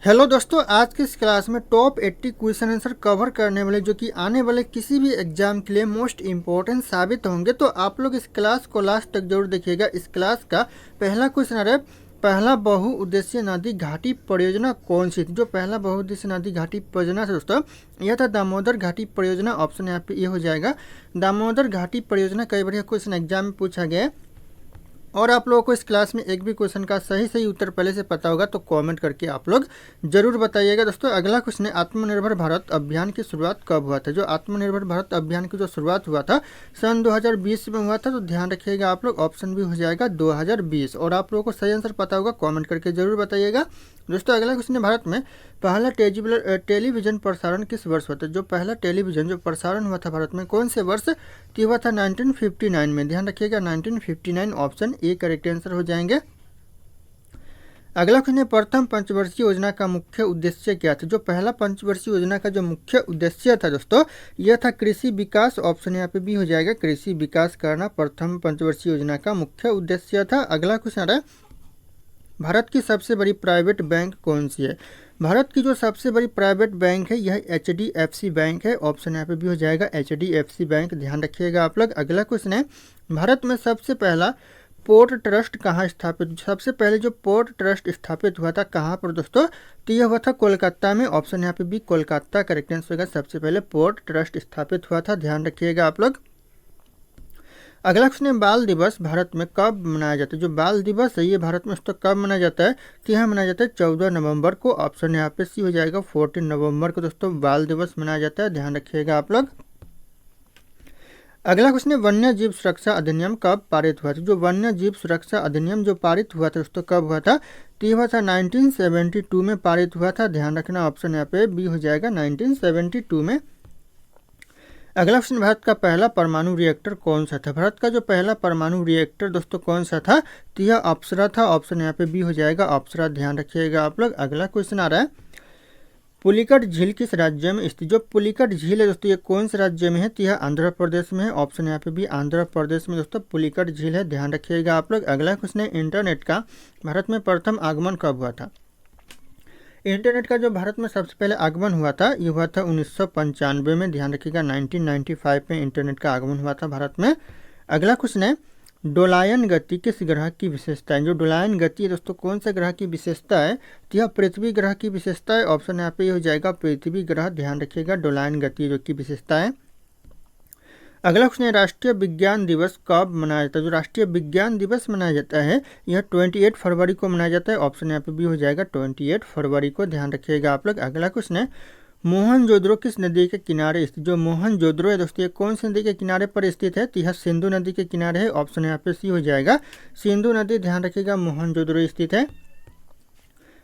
Hello दोस्तों, आज की इस क्लास में टॉप 80 क्वेश्चन आंसर कवर करने वाले जो कि आने वाले किसी भी एग्जाम के लिए मोस्ट इम्पोर्टेंट साबित होंगे। तो आप लोग इस क्लास को लास्ट तक जरूर देखिएगा। इस क्लास का पहला क्वेश्चन है, पहला बहुउद्देशीय नदी घाटी परियोजना कौन सी थी। जो पहला बहुउद्देशीय नदी घाटी परियोजना है दोस्तों, यह था दामोदर घाटी परियोजना। ऑप्शन यहाँ पे ये हो जाएगा दामोदर घाटी परियोजना। कई बार क्वेश्चन एग्जाम में पूछा गया है और आप लोगों को इस क्लास में एक भी क्वेश्चन का सही उत्तर पहले से पता होगा तो कमेंट करके आप लोग जरूर बताइएगा। दोस्तों अगला क्वेश्चन है, आत्मनिर्भर भारत अभियान की शुरुआत कब हुआ था। जो आत्मनिर्भर भारत अभियान की जो शुरुआत हुआ था सन 2020 में हुआ था। तो ध्यान रखिएगा आप लोग, ऑप्शन भी हो जाएगा 2020। और आप लोगों को सही आंसर पता होगा कॉमेंट करके जरूर बताइएगा। दोस्तों अगला क्वेश्चन है, भारत में पहला टेलीविजन प्रसारण किस वर्ष हुआ था। जो पहला टेलीविजन जो प्रसारण हुआ था भारत में कौन से वर्ष तो हुआ था 1959 में। ध्यान रखिएगा 1959, ऑप्शन ए करेक्ट आंसर हो जाएंगे। अगला क्वेश्चन है, प्रथम पंचवर्षीय योजना का मुख्य उद्देश्य क्या था। जो पहला पंचवर्षीय योजना का जो मुख्य उद्देश्य था दोस्तों, यह था कृषि विकास। ऑप्शन यहाँ पे भी हो जाएगा, कृषि विकास करना प्रथम पंचवर्षीय योजना का मुख्य उद्देश्य था। अगला क्वेश्चन है, भारत की सबसे बड़ी प्राइवेट बैंक कौन सी है। भारत की जो सबसे बड़ी प्राइवेट बैंक है यह HDFC बैंक है। ऑप्शन यहाँ पे भी हो जाएगा HDFC बैंक। ध्यान रखिएगा आप लोग। अगला क्वेश्चन है, भारत में सबसे पहला पोर्ट ट्रस्ट कहाँ स्थापित। सबसे पहले जो पोर्ट ट्रस्ट स्थापित हुआ था कहाँ पर दोस्तों, तो यह हुआ था कोलकाता में। ऑप्शन यहाँ पे भी कोलकाता करेक्ट आंसर होगा। सबसे पहले पोर्ट ट्रस्ट स्थापित हुआ था। ध्यान रखिएगा आप लोग। अगला क्वेश्चन है, बाल दिवस भारत में कब मनाया जाता है। जो बाल दिवस है ये भारत में तो कब मनाया जाता है, तो यह मनाया जाता है 14 नवंबर को। ऑप्शन यहाँ पे सी हो जाएगा 14 नवंबर को दोस्तों बाल दिवस मनाया जाता है। ध्यान रखिएगा आप लोग। अगला क्वेश्चन है, वन्य जीव सुरक्षा अधिनियम कब पारित हुआ था। जो वन्य जीव सुरक्षा अधिनियम जो पारित हुआ था दोस्तों कब हुआ था, तो यह हुआ था 1972 में पारित हुआ था। ध्यान रखना, ऑप्शन यहाँ पे बी हो जाएगा 1972 में। अगला क्वेश्चन, भारत का पहला परमाणु रिएक्टर कौन सा था। भारत का जो पहला परमाणु रिएक्टर दोस्तों कौन सा था, तो यह अप्सरा था। ऑप्शन यहाँ पे बी हो जाएगा अप्सरा। ध्यान रखिएगा आप लोग। अगला क्वेश्चन आ रहा है, पुलिकट झील किस राज्य में स्थित। जो पुलिकट झील है दोस्तों ये कौन से राज्य में है, तो यह आंध्र प्रदेश में है। ऑप्शन यहाँ पे भी आंध्र प्रदेश में दोस्तों पुलिकट झील है। ध्यान रखिएगा आप लोग। अगला क्वेश्चन है, इंटरनेट का भारत में प्रथम आगमन कब हुआ था। इंटरनेट का जो भारत में सबसे पहले आगमन हुआ था ये हुआ था 1995 में। ध्यान रखिएगा 1995 में इंटरनेट का आगमन हुआ था भारत में। अगला क्वेश्चन है, डोलायन गति किस ग्रह की विशेषता है। जो डोलायन गति है दोस्तों कौन से ग्रह की विशेषता है, तो यह पृथ्वी ग्रह की विशेषता है। ऑप्शन यहाँ पे हो जाएगा पृथ्वी ग्रह। ध्यान रखिएगा डोलायन गति जो की विशेषता है। अगला क्वेश्चन है, राष्ट्रीय विज्ञान दिवस कब मनाया जाता है। जो राष्ट्रीय विज्ञान दिवस मनाया जाता है यह 28 फरवरी को मनाया जाता है। ऑप्शन यहाँ पे भी हो जाएगा 28 फरवरी को। ध्यान रखिएगा आप लोग। अगला क्वेश्चन है, मोहनजोदड़ो किस नदी के किनारे स्थित। जो मोहनजोदड़ो है दोस्तों ये कौन सी नदी के किनारे पर स्थित है, तो यह सिंधु नदी के किनारे है। ऑप्शन यहाँ पे सी हो जाएगा सिंधु नदी। ध्यान रखिएगा मोहनजोदड़ो स्थित है।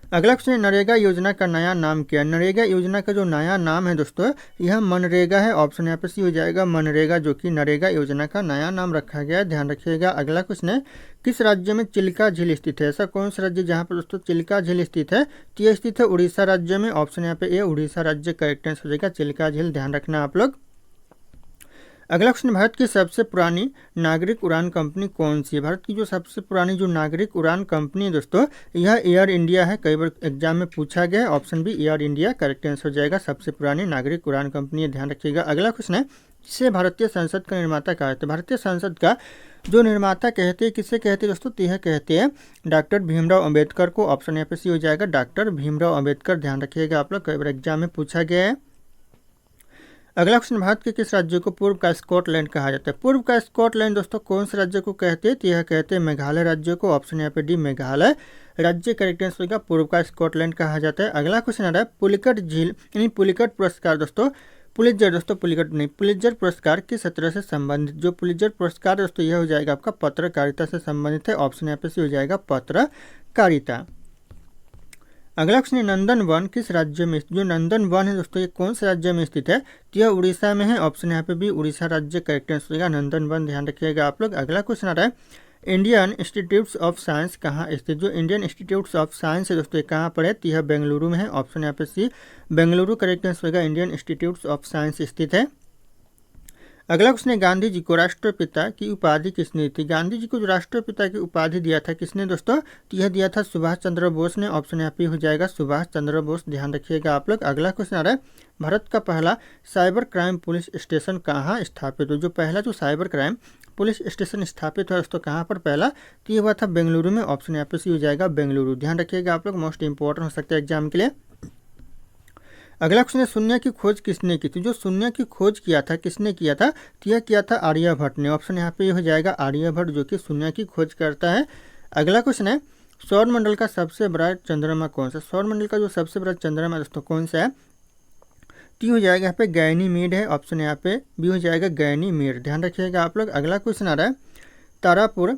अगला क्वेश्चन है, नरेगा योजना का नया नाम क्या है। नरेगा योजना का जो नया नाम है दोस्तों यह मनरेगा है। ऑप्शन यहाँ पे सी हो जाएगा मनरेगा, जो कि नरेगा योजना का नया नाम रखा गया है। ध्यान रखिएगा। अगला क्वेश्चन है, किस राज्य में चिल्का झील स्थित है। ऐसा कौन सा राज्य जहाँ पर दोस्तों चिल्का झील स्थित है, तो यह स्थित है उड़ीसा राज्य में। ऑप्शन यहाँ पे ए उड़ीसा राज्य करेक्ट आंसर हो जाएगा चिल्का झील। ध्यान रखना आप लोग। अगला क्वेश्चन, भारत की सबसे पुरानी नागरिक उड़ान कंपनी कौन सी है। भारत की जो सबसे पुरानी जो नागरिक उड़ान कंपनी है दोस्तों यह एयर इंडिया है। कई बार एग्जाम में पूछा गया है। Option B Air India correct answer हो जाएगा सबसे पुरानी नागरिक उड़ान कंपनी है। ध्यान रखिएगा। अगला क्वेश्चन है, किसे भारतीय संसद का निर्माता कहा जाता है। भारतीय संसद का जो निर्माता कहते हैं किसे कहते हैं दोस्तों, तो यह कहते हैं डॉक्टर भीमराव अंबेडकर को। ऑप्शन यहाँ पे सी हो जाएगा डॉक्टर भीमराव अंबेडकर। ध्यान रखिएगा आप लोग, कई बार एग्जाम में पूछा गया है। अगला क्वेश्चन, भारत के किस राज्य को पूर्व का स्कॉटलैंड कहा जाता है। पूर्व का स्कॉटलैंड दोस्तों कौन से राज्य को कहते हैं, तो यह कहते हैं मेघालय राज्य को। ऑप्शन यहाँ पे डी मेघालय राज्य करेक्ट आंसर होगा। पूर्व का स्कॉटलैंड कहा जाता है। अगला क्वेश्चन आ रहा है, पुलिकट झील यानी पुलिकट पुरस्कार दोस्तों पुलित्जर दोस्तों पुलिकट नहीं पुलित्जर पुरस्कार किस सत्र से संबंधित। जो पुलित्जर पुरस्कार दोस्तों यह हो जाएगा आपका पत्रकारिता से संबंधित है। ऑप्शन यहाँ पे सी हो जाएगा पत्रकारिता। अगला क्वेश्चन है, नंदन वन किस राज्य में स्थित। जो नंदन वन है दोस्तों ये कौन से राज्य में स्थित है, तो यह उड़ीसा में है। ऑप्शन यहाँ पे भी उड़ीसा राज्य करेक्ट आंसर होगा नंदन वन। ध्यान रखिएगा आप लोग। अगला क्वेश्चन आ रहा है, इंडियन इंस्टीट्यूट्स ऑफ साइंस कहाँ स्थित। जो इंडियन इंस्टीट्यूट्स ऑफ साइंस है दोस्तों कहाँ पर है, तो यह बेंगलुरु में है। ऑप्शन यहाँ पे सी बेंगलुरु करेक्ट आंसर होगा इंडियन इंस्टीट्यूट्स ऑफ साइंस स्थित है। अगला क्वेश्चन है, गांधी जी को राष्ट्रपिता की उपाधि किसने दी थी? गांधी जी को जो राष्ट्रपिता की उपाधि दिया था किसने दोस्तों? तो यह दिया था सुभाष चंद्र बोस ने। ऑप्शन यहाँ पे हो जाएगा सुभाष चंद्र बोस, ध्यान रखिएगा आप लोग। अगला क्वेश्चन आ रहा है, भारत का पहला साइबर क्राइम पुलिस स्टेशन कहाँ स्थापित हो? जो पहला जो साइबर क्राइम पुलिस स्टेशन स्थापित हुआ दोस्तों कहाँ पर पहला? तो ये हुआ था बेंगलुरु में। ऑप्शन यहाँ पे सी हो जाएगा बेंगलुरु, ध्यान रखिएगा आप लोग, मोस्ट इंपॉर्टेंट हो सकता है एग्जाम के लिए। अगला क्वेश्चन है, शून्य की खोज किसने की थी? जो शून्य की खोज किया था किसने किया था? तो यह किया था आर्यभट्ट ने। ऑप्शन यहाँ पे हो जाएगा आर्यभट्ट, जो कि शून्य की खोज करता है। अगला क्वेश्चन है, सौरमंडल का सबसे बड़ा चंद्रमा कौन सा? सौरमंडल का जो सबसे बड़ा चंद्रमा दोस्तों कौन सा है? तो हो जाएगा यहाँ पे गैनीमीड है। ऑप्शन यहाँ पे बी हो जाएगा गैनीमीड, ध्यान रखिएगा आप लोग। अगला क्वेश्चन आ रहा है, तारापुर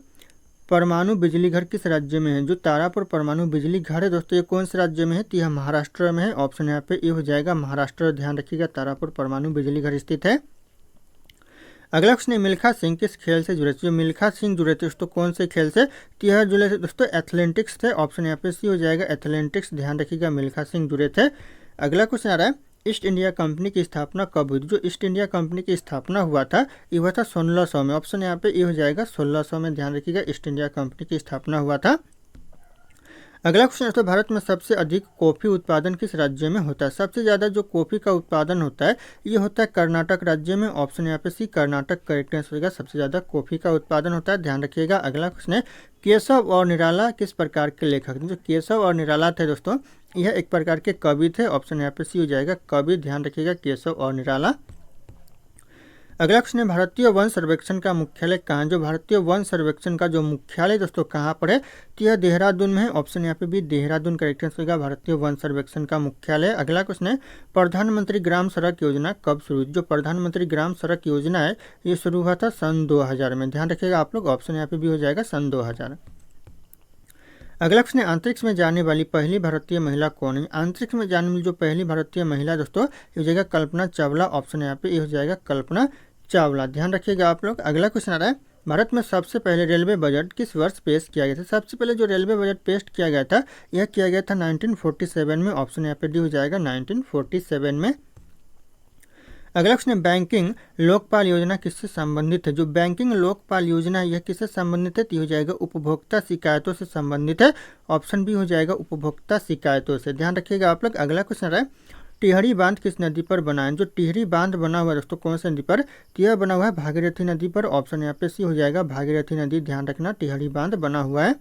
परमाणु बिजली घर किस राज्य में है? जो तारापुर परमाणु बिजली घर है दोस्तों ये कौन से राज्य में है? तो यह महाराष्ट्र में है। ऑप्शन यहाँ पे ये हो जाएगा महाराष्ट्र, ध्यान रखिएगा, तारापुर परमाणु बिजली घर स्थित है। अगला क्वेश्चन है, मिल्खा सिंह किस खेल से जुड़े थे? जो मिल्खा सिंह जुड़े थे दोस्तों कौन से खेल से? तो यह जुड़े थे दोस्तों एथलेटिक्स थे। ऑप्शन यहाँ पे सी हो जाएगा एथलेटिक्स, ध्यान रखिएगा, मिल्खा सिंह जुड़े थे। अगला क्वेश्चन आ रहा है, ईस्ट इंडिया कंपनी की स्थापना कब हुई? जो ईस्ट इंडिया कंपनी की स्थापना हुआ था ये हुआ था 1600 में। ऑप्शन यहाँ पे ये हो जाएगा 1600 में, ध्यान रखिएगा, ईस्ट इंडिया कंपनी की स्थापना हुआ था। अगला क्वेश्चन है, तो भारत में सबसे अधिक कॉफी उत्पादन किस राज्य में होता है? सबसे ज़्यादा जो कॉफी का उत्पादन होता है ये होता है कर्नाटक राज्य में। ऑप्शन यहाँ पे सी कर्नाटक करेक्ट आंसर होगा, सबसे ज़्यादा कॉफी का उत्पादन होता है, ध्यान रखिएगा। अगला क्वेश्चन है, केशव और निराला किस प्रकार के लेखक थे? जो केशव और निराला थे दोस्तों यह एक प्रकार के कवि थे। ऑप्शन यहाँ पे सी हो जाएगा कवि, ध्यान रखिएगा, केशव और निराला। अगला क्वेश्चन है, भारतीय वन सर्वेक्षण का मुख्यालय कहाँ? जो भारतीय वन सर्वेक्षण का जो मुख्यालय दोस्तों कहाँ पर है? तो यह देहरादून में है। ऑप्शन यहाँ पे भी देहरादून करेक्ट आंसर होगा, भारतीय वन सर्वेक्षण का मुख्यालय। अगला क्वेश्चन है, प्रधानमंत्री ग्राम सड़क योजना कब शुरू हुई? जो प्रधानमंत्री ग्राम सड़क योजना है ये शुरू हुआ था सन 2000 में, ध्यान रखिएगा आप लोग। ऑप्शन यहाँ पे भी हो जाएगा सन 2000। अगला क्वेश्चन है, अंतरिक्ष में जाने वाली पहली भारतीय महिला कौन है? अंतरिक्ष में जाने वाली जो पहली भारतीय महिला दोस्तों ये हो जाएगा कल्पना चावला। ऑप्शन यहाँ पे ये हो जाएगा कल्पना चावला, ध्यान रखिएगा आप लोग। अगला क्वेश्चन आ रहा है, भारत में सबसे पहले रेलवे बजट किस वर्ष पेश किया गया था? सबसे पहले जो रेलवे बजट पेश किया गया था यह किया गया था 1947 में। ऑप्शन यहाँ पे डी हो जाएगा 1947 में। अगला क्वेश्चन है, बैंकिंग लोकपाल योजना किससे संबंधित है? जो बैंकिंग लोकपाल योजना है यह किससे संबंधित है? तो हो जाएगा उपभोक्ता शिकायतों से संबंधित है। ऑप्शन बी हो जाएगा उपभोक्ता शिकायतों से, ध्यान रखिएगा आप लोग। अगला क्वेश्चन रहा है, टिहरी बांध किस नदी पर बना है? जो टिहरी बांध बना हुआ है दोस्तों कौन सी नदी पर? तो यह बना हुआ है भागीरथी नदी पर। ऑप्शन यहाँ पे सी हो जाएगा भागीरथी नदी, ध्यान रखना, टिहरी बांध बना हुआ है।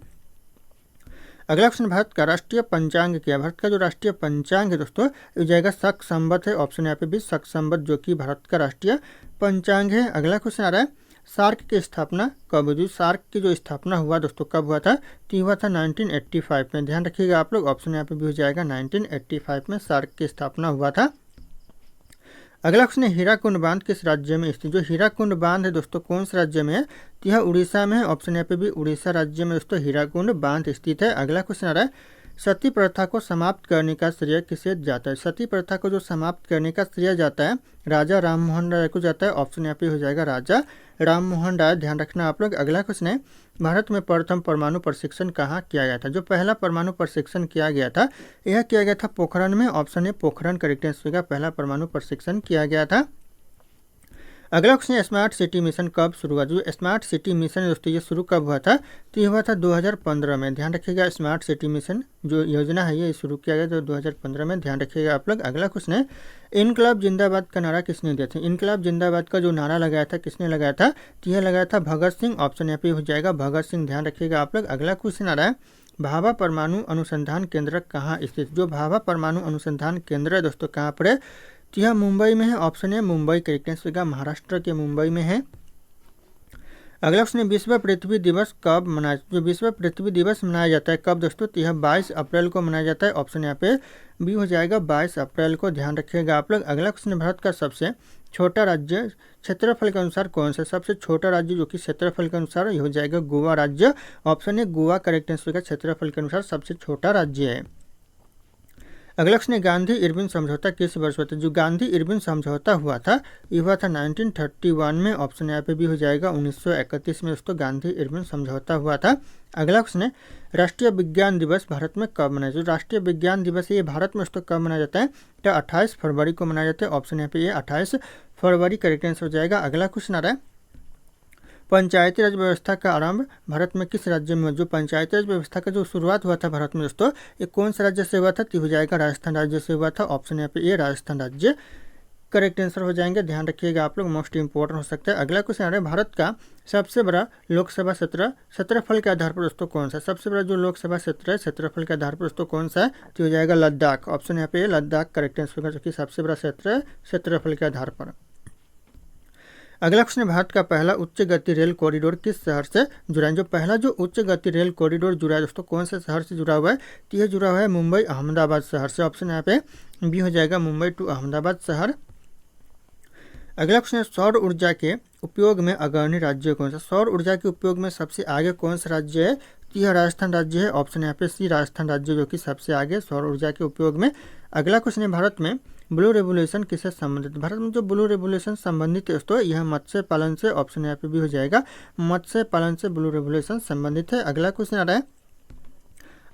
अगला क्वेश्चन, भारत का राष्ट्रीय पंचांग क्या है? भारत का जो राष्ट्रीय पंचांग है दोस्तों ये जाएगा शक संवत है। ऑप्शन यहाँ पे भी शक संवत जो कि भारत का राष्ट्रीय पंचांग है। अगला क्वेश्चन आ रहा है, सार्क की स्थापना कब हुई? सार्क की जो स्थापना हुआ दोस्तों कब हुआ था? तो हुआ था 1985 में, ध्यान रखिएगा आप लोग। ऑप्शन यहाँ पे भी हो जाएगा 1985 में सार्क की स्थापना हुआ था। अगला क्वेश्चन है, हीराकुंड बांध किस राज्य में स्थित? जो हीराकुंड बांध है दोस्तों कौन से राज्य में है? तो यह उड़ीसा में है। ऑप्शन यहाँ पे भी उड़ीसा राज्य में दोस्तों हीराकुंड बांध स्थित है। अगला क्वेश्चन आ रहा है, सती प्रथा को समाप्त करने का श्रेय किसे जाता है? सती प्रथा को जो समाप्त करने का श्रेय जाता है राजा राम मोहन राय को जाता है। ऑप्शन यहाँ पे हो जाएगा राजा राम मोहन राय, ध्यान रखना आप लोग। अगला क्वेश्चन है, भारत में प्रथम परमाणु प्रशिक्षण कहाँ किया गया था? जो पहला परमाणु प्रशिक्षण किया गया था यह किया गया था पोखरण में। ऑप्शन है पोखरण करेक्ट आंसर होगा, पहला परमाणु प्रशिक्षण किया गया था। अगला क्वेश्चन है, स्मार्ट सिटी मिशन कब शुरू हुआ? जो स्मार्ट सिटी मिशन दोस्तों ये शुरू कब हुआ था? तो ये हुआ था 2015 में, ध्यान रखिएगा। स्मार्ट सिटी मिशन जो योजना है ये शुरू किया गया था 2015 में, ध्यान रखिएगा आप लोग। अगला क्वेश्चन है, इनकलाब जिंदाबाद का नारा किसने दिया था? इनकलाब जिंदाबाद का जो नारा लगाया था किसने लगाया था? तो यह लगाया था भगत सिंह। ऑप्शन यहाँ पे हो जाएगा भगत सिंह, ध्यान रखिएगा आप लोग। अगला क्वेश्चन आ रहा है, भाभा परमाणु अनुसंधान केंद्र कहाँ स्थित? जो भाभा परमाणु अनुसंधान केंद्र है दोस्तों कहाँ पर है? तो यह मुंबई में है। ऑप्शन है मुंबई करेक्ट आंसर होगा, महाराष्ट्र के मुंबई में है। अगला क्वेश्चन है, विश्व पृथ्वी दिवस कब मनाया? जो विश्व पृथ्वी दिवस मनाया जाता है कब दोस्तों? तो यह 22 अप्रैल को मनाया जाता है। ऑप्शन यहाँ पे बी हो जाएगा 22 अप्रैल को, ध्यान रखिएगा आप लोग। अगला क्वेश्चन, भारत का सबसे छोटा राज्य क्षेत्रफल के अनुसार कौन सा? सबसे छोटा राज्य जो कि क्षेत्रफल के अनुसार ये हो जाएगा गोवा राज्य। ऑप्शन है गोवा करेक्ट आंसर होगा, क्षेत्रफल के अनुसार सबसे छोटा राज्य है। अगला क्वेश्चन है गांधी इरविन समझौता किस वर्ष हुआ था। जो गांधी इरविन समझौता हुआ था ये हुआ था 1931 में। ऑप्शन यहाँ पे भी हो जाएगा 1931 में दोस्तों गांधी इरविन समझौता हुआ था। अगला क्वेश्चन है राष्ट्रीय विज्ञान दिवस भारत में कब मनाया। जो राष्ट्रीय विज्ञान दिवस है ये भारत में दोस्तों कब मनाया जाता है, तो 28 फरवरी को मनाया जाता है। ऑप्शन यहाँ पे ये 28 फरवरी करेक्ट आंसर हो जाएगा। अगला क्वेश्चन आ रहा है पंचायती राज व्यवस्था का आरंभ भारत में किस राज्य में हुआ। जो पंचायती राज व्यवस्था का जो शुरुआत हुआ था भारत में दोस्तों ये कौन सा राज्य से हुआ था, तो हो जाएगा राजस्थान राज्य से हुआ था। ऑप्शन यहाँ पे ये राजस्थान राज्य करेक्ट आंसर हो जाएंगे। ध्यान रखिएगा आप लोग, मोस्ट इंपॉर्टेंट हो सकता है। अगला क्वेश्चन आ रहा है भारत का सबसे बड़ा लोकसभा क्षेत्रफल के आधार पर दोस्तों कौन सा। सबसे बड़ा जो लोकसभा क्षेत्र है क्षेत्रफल के आधार पर दोस्तों कौन सा है, तो हो जाएगा लद्दाख। ऑप्शन यहाँ पे लद्दाख करेक्ट आंसर होगा, जो कि सबसे बड़ा क्षेत्र है क्षेत्रफल के आधार पर। अगला क्वेश्चन है भारत का पहला उच्च गति रेल कॉरिडोर किस शहर से जुड़ा है। जो पहला जो उच्च गति रेल कॉरिडोर जुड़ा है दोस्तों कौन से शहर से जुड़ा हुआ है, तो यह जुड़ा हुआ है मुंबई अहमदाबाद शहर से। ऑप्शन यहाँ पे बी हो जाएगा मुंबई टू अहमदाबाद शहर। अगला क्वेश्चन है सौर ऊर्जा के उपयोग में अग्रणी राज्य कौन सा। सौर ऊर्जा के उपयोग में सबसे आगे कौन सा राज्य है, तो यह राजस्थान राज्य है। ऑप्शन यहाँ पे सी राजस्थान राज्य जो कि सबसे आगे सौर ऊर्जा के उपयोग में। अगला क्वेश्चन है भारत में ब्लू रेवोल्यूशन किससे संबंधित। भारत में जो ब्लू रेवोल्यूशन संबंधित है दोस्तों यह मत्स्य पालन से। ऑप्शन यहाँ पे भी हो जाएगा मत्स्य पालन से ब्लू रेवोल्यूशन संबंधित है। अगला क्वेश्चन आ रहा है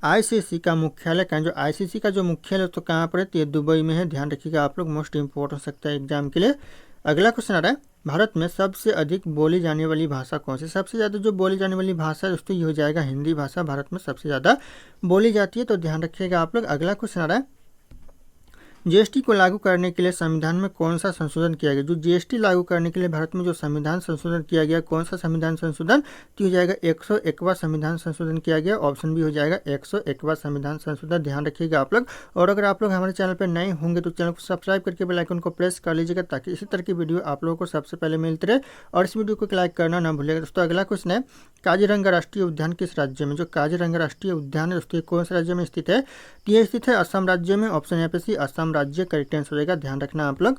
आईसीसी का मुख्यालय कहाँ। जो आईसीसी का जो मुख्यालय तो कहाँ पर है, तो ये दुबई में है। ध्यान रखिएगा आप लोग, मोस्ट इंपॉर्टेंट हो सकता है एग्जाम के लिए। अगला क्वेश्चन आ रहा है भारत में सबसे अधिक बोली जाने वाली भाषा कौन सी। सबसे ज़्यादा जो बोली जाने वाली भाषा है दोस्तों ये हो जाएगा हिंदी भाषा, भारत में सबसे ज़्यादा बोली जाती है। तो ध्यान रखिएगा आप लोग। अगला क्वेश्चन आ रहा है जीएसटी को लागू करने के लिए संविधान में कौन सा संशोधन किया गया। जो जीएसटी लागू करने के लिए भारत में जो संविधान संशोधन किया गया कौन सा संविधान संशोधन, तो हो जाएगा 101वां संविधान संशोधन किया गया। ऑप्शन भी हो जाएगा 101वां संविधान संशोधन। ध्यान रखिएगा आप लोग। और अगर आप लोग हमारे चैनल पर नए होंगे तो चैनल को सब्सक्राइब करके बेल आइकन को प्रेस कर लीजिएगा ताकि इसी तरह की वीडियो आप लोगों को सबसे पहले मिलती रहे। और इस वीडियो को लाइक करना ना भूलिएगा दोस्तों। अगला क्वेश्चन है काजीरंगा राष्ट्रीय उद्यान किस राज्य में। जो काजीरंगा राष्ट्रीय उद्यान है दोस्तों कौन से राज्य में स्थित है, तो ये स्थित है असम राज्य में। ऑप्शन यहाँ पे सी असम राज्य करेक्ट आंसर हो जाएगा। ध्यान रखना आप लोग।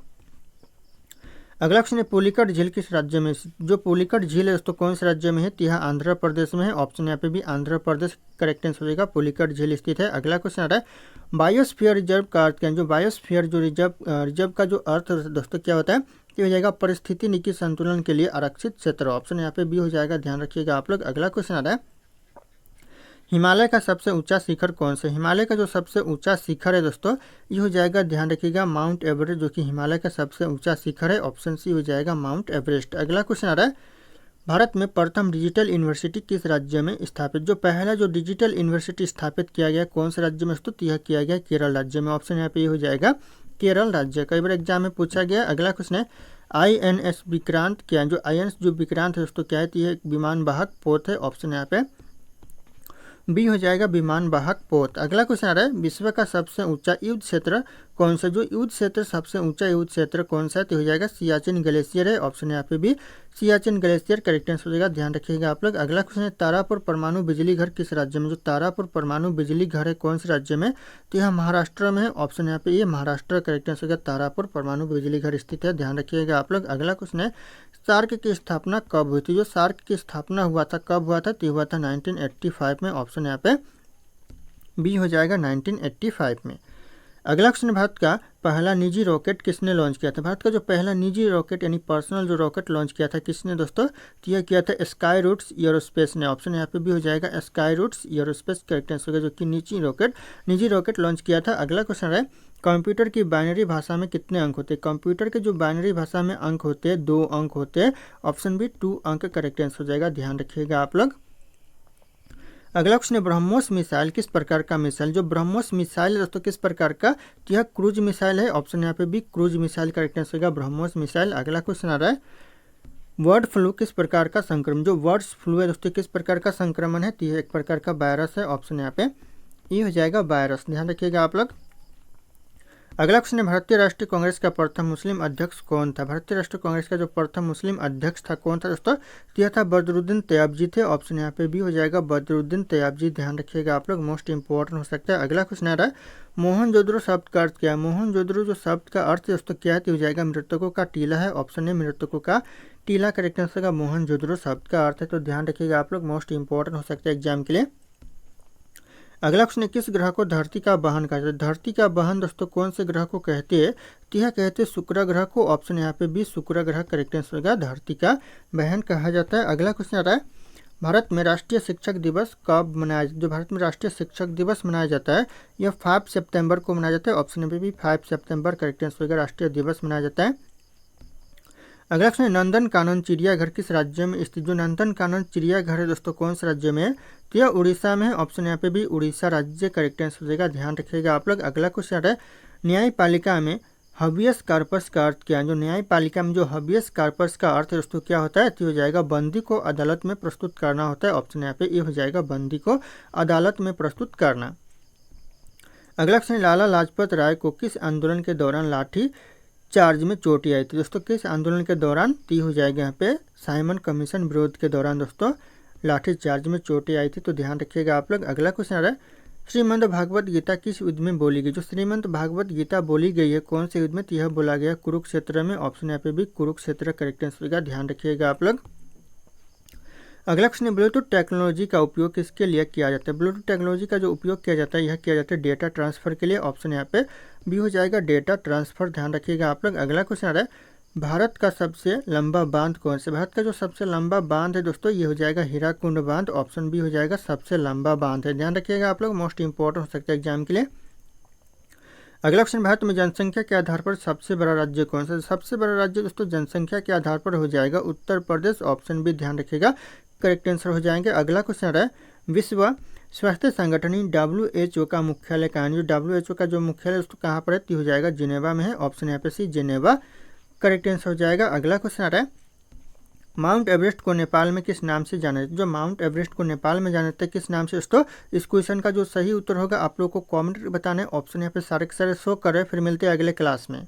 अगला क्वेश्चन है पुलिकट झील किस राज्य में। जो पुलिकट झील है दोस्तों कौन से राज्य में है, तो यह आंध्र प्रदेश में है। ऑप्शन यहाँ पे भी आंध्र प्रदेश करेक्ट आंसर हो जाएगा, पुलिकट झील स्थित है। अगला क्वेश्चन आ रहा है बायोस्फीयर रिजर्व का अर्थ क्या है। जो बायोस्फीयर जो रिजर्व का जो अर्थ दोस्तों क्या होता है, तो हो जाएगा परिस्थितिकी संतुलन के लिए आरक्षित क्षेत्र। ऑप्शन यहाँ पे भी हो जाएगा। ध्यान रखिएगा आप लोग। अगला क्वेश्चन आ रहा है हिमालय का सबसे ऊंचा शिखर कौन सा। हिमालय का जो सबसे ऊंचा शिखर है दोस्तों ये हो जाएगा, ध्यान रखिएगा, माउंट एवरेस्ट, जो कि हिमालय का सबसे ऊंचा शिखर है। ऑप्शन सी हो जाएगा माउंट एवरेस्ट। अगला क्वेश्चन आ रहा है भारत में प्रथम डिजिटल यूनिवर्सिटी किस राज्य में स्थापित। जो पहला जो डिजिटल यूनिवर्सिटी स्थापित किया गया कौन से राज्य में दोस्तों, यह किया गया केरल राज्य में। ऑप्शन यहाँ पे ये हो जाएगा केरल राज्य। कई बार एग्जाम में पूछा गया। अगला क्वेश्चन है INS विक्रांत क्या है। जो INS जो विक्रांत है दोस्तों क्या है, तो यह एक विमान वाहक पोत है। ऑप्शन यहाँ पे बी हो जाएगा विमान वाहक पोत। अगला क्वेश्चन आ रहा है विश्व का सबसे ऊंचा युद्ध क्षेत्र कौन सा। जो युद्ध क्षेत्र सबसे ऊंचा युद्ध क्षेत्र कौन सा है, तो हो जाएगा सियाचिन ग्लेशियर है। ऑप्शन यहाँ पे भी सियाचिन ग्लेशियर करेक्ट आंसर हो जाएगा। ध्यान रखिएगा आप लोग। अगला क्वेश्चन है तारापुर परमाणु बिजली घर किस राज्य में। जो तारापुर परमाणु बिजली घर है कौन से राज्य में, तो यह महाराष्ट्र में है। ऑप्शन यहाँ पे ये महाराष्ट्र करेक्ट आंसर हो जाएगा। तारापुर परमाणु बिजली घर स्थित है। ध्यान रखिएगा आप लोग। अगला क्वेश्चन है सार्क की स्थापना कब हुई थी। जो सार्क की स्थापना हुआ था कब हुआ था, तो हुआ था 1985 में। ऑप्शन यहाँ पे बी हो जाएगा 1985 में। अगला क्वेश्चन भारत का पहला निजी रॉकेट किसने लॉन्च किया था। भारत का जो पहला निजी रॉकेट यानी पर्सनल जो रॉकेट लॉन्च किया था किसने दोस्तों, तो यह किया था स्काई रूट्स एरोस्पेस ने। ऑप्शन यहाँ पे भी हो जाएगा Skyroot Aerospace correct answer होगा, जो कि निजी रॉकेट लॉन्च किया था। अगला क्वेश्चन है कंप्यूटर की बाइनरी भाषा में कितने अंक होते हैं। कंप्यूटर के जो बाइनरी भाषा में अंक होते हैं 2 अंक होते हैं। ऑप्शन बी 2 अंक करेक्ट आंसर हो जाएगा। ध्यान रखिएगा आप लोग। अगला क्वेश्चन है ब्रह्मोस मिसाइल किस प्रकार का मिसाइल। जो ब्रह्मोस मिसाइल है दोस्तों किस प्रकार का, तो यह क्रूज मिसाइल है। ऑप्शन यहाँ पे भी क्रूज मिसाइल करेक्ट आंसर होगा ब्रह्मोस मिसाइल। अगला क्वेश्चन आ रहा है बर्ड फ्लू किस प्रकार का संक्रमण। जो बर्ड फ्लू है दोस्तों किस प्रकार का संक्रमण है, तो यह एक प्रकार का वायरस है। ऑप्शन यहाँ पे ये हो जाएगा वायरस। ध्यान रखिएगा आप लोग। अगला क्वेश्चन है भारतीय राष्ट्रीय कांग्रेस का प्रथम मुस्लिम अध्यक्ष कौन था। भारतीय राष्ट्रीय कांग्रेस का जो प्रथम मुस्लिम अध्यक्ष था कौन था दोस्तों, तो यह था बदरुद्दीन तैयबजी थे। ऑप्शन यहाँ पे भी हो जाएगा बदरुद्दीन तैयबजी। ध्यान रखिएगा आप लोग, मोस्ट इंपॉर्टेंट हो सकता है। अगला क्वेश्चन आ रहा है मोहनजोदड़ो शब्द का अर्थ क्या है। मोहनजोदड़ो जो शब्द का अर्थ दोस्तों क्या है, तो हो जाएगा मृतकों का टीला है। ऑप्शन है मृतकों का टीला करेक्ट आंसर का मोहनजोदड़ो शब्द का अर्थ है। तो ध्यान रखिएगा आप लोग, मोस्ट इंपॉर्टेंट हो सकता है एग्जाम के लिए। अगला क्वेश्चन है, किस ग्रह को धरती का बहन कहा जाता है? धरती का बहन दोस्तों कौन से ग्रह को कहते हैं? तो यह कहते हैं शुक्र ग्रह को। ऑप्शन यहाँ पे बी शुक्र ग्रह करेक्ट आंसर होगा, धरती का बहन कहा जाता है। अगला क्वेश्चन आता है, भारत में राष्ट्रीय शिक्षक दिवस कब मनाया? जो भारत में राष्ट्रीय शिक्षक दिवस मनाया जाता है यह 5 सितंबर को मनाया जाता है। ऑप्शन नंबर बी 5 सितंबर करेक्ट आंसर होगा, राष्ट्रीय दिवस मनाया जाता है। अगला क्वेश्चन है, नंदन कानन चिड़ियाघर किस राज्य में स्थित? जो नंदन कानन चिड़ियाघर है दोस्तों कौन से राज्य में है? तो यह उड़ीसा में है। ऑप्शन यहाँ पे भी उड़ीसा राज्य करेक्ट आंसर हो जाएगा, ध्यान रखिएगा आप लोग। अगला क्वेश्चन है, न्यायपालिका में हबियस कार्पस का अर्थ क्या है? जो न्यायपालिका में जो हबियस कार्पस का अर्थ है दोस्तों क्या होता है? तो हो जाएगा बंदी को अदालत में प्रस्तुत करना होता है। ऑप्शन यहाँ पे ये हो जाएगा, बंदी को अदालत में प्रस्तुत करना। अगला क्वेश्चन, लाला लाजपत राय को किस आंदोलन के दौरान लाठी चार्ज में चोटें आई थी? दोस्तों किस आंदोलन के दौरान? ती हो जाएगा यहाँ पे साइमन कमीशन विरोध के दौरान दोस्तों लाठी चार्ज में चोटें आई थी, तो ध्यान रखिएगा आप लोग। अगला क्वेश्चन आ रहा है, श्रीमद् भागवत गीता किस युद्ध में बोली गई? जो श्रीमद् भागवत गीता बोली गई है कौन से युद्ध में? तो यह बोला गया कुरुक्षेत्र में। ऑप्शन यहाँ पे भी कुरुक्षेत्र करेक्ट आंसर होगा, ध्यान रखिएगा आप लोग। अगला क्वेश्चन है, ब्लूटूथ टेक्नोलॉजी का उपयोग किसके लिए किया जाता है? ब्लूटूथ टेक्नोलॉजी का जो उपयोग किया जाता है यह किया जाता है डेटा ट्रांसफर के लिए। ऑप्शन यहाँ पे बी हो जाएगा, डेटा ट्रांसफर, ध्यान रखिएगा आप लोग। अगला क्वेश्चन आ रहा है, भारत का सबसे लंबा बांध कौन सा? भारत का जो सबसे लंबा बांध है दोस्तों ये हो जाएगा हीराकुंड बांध। ऑप्शन बी हो जाएगा, सबसे लंबा बांध है, ध्यान रखिएगा आप लोग, मोस्ट इंपॉर्टेंट हो सकता है एग्जाम के लिए। अगला क्वेश्चन, भारत में जनसंख्या के आधार पर सबसे बड़ा राज्य कौन सा? सबसे बड़ा राज्य दोस्तों जनसंख्या के आधार पर हो जाएगा उत्तर प्रदेश। ऑप्शन बी ध्यान रखिएगा करेक्ट आंसर हो जाएंगे। अगला क्वेश्चन है, विश्व स्वास्थ्य संगठन WHO का मुख्यालय कहाँ है? जो WHO का जो मुख्यालय दोस्तों कहाँ पर है? तो हो जाएगा जिनेवा में है। ऑप्शन यहाँ पे सी जिनेवा करेक्ट आंसर हो जाएगा। अगला क्वेश्चन आ रहा है, माउंट एवरेस्ट को नेपाल में किस नाम से जाना जाता है? जो माउंट एवरेस्ट को नेपाल में जाना जाता है किस नाम से दोस्तों? इस क्वेश्चन का जो सही उत्तर होगा आप लोगों को कमेंट बताना है। ऑप्शन यहाँ पे सारे के सारे शो कर रहे हैं। फिर मिलते हैं अगले क्लास में।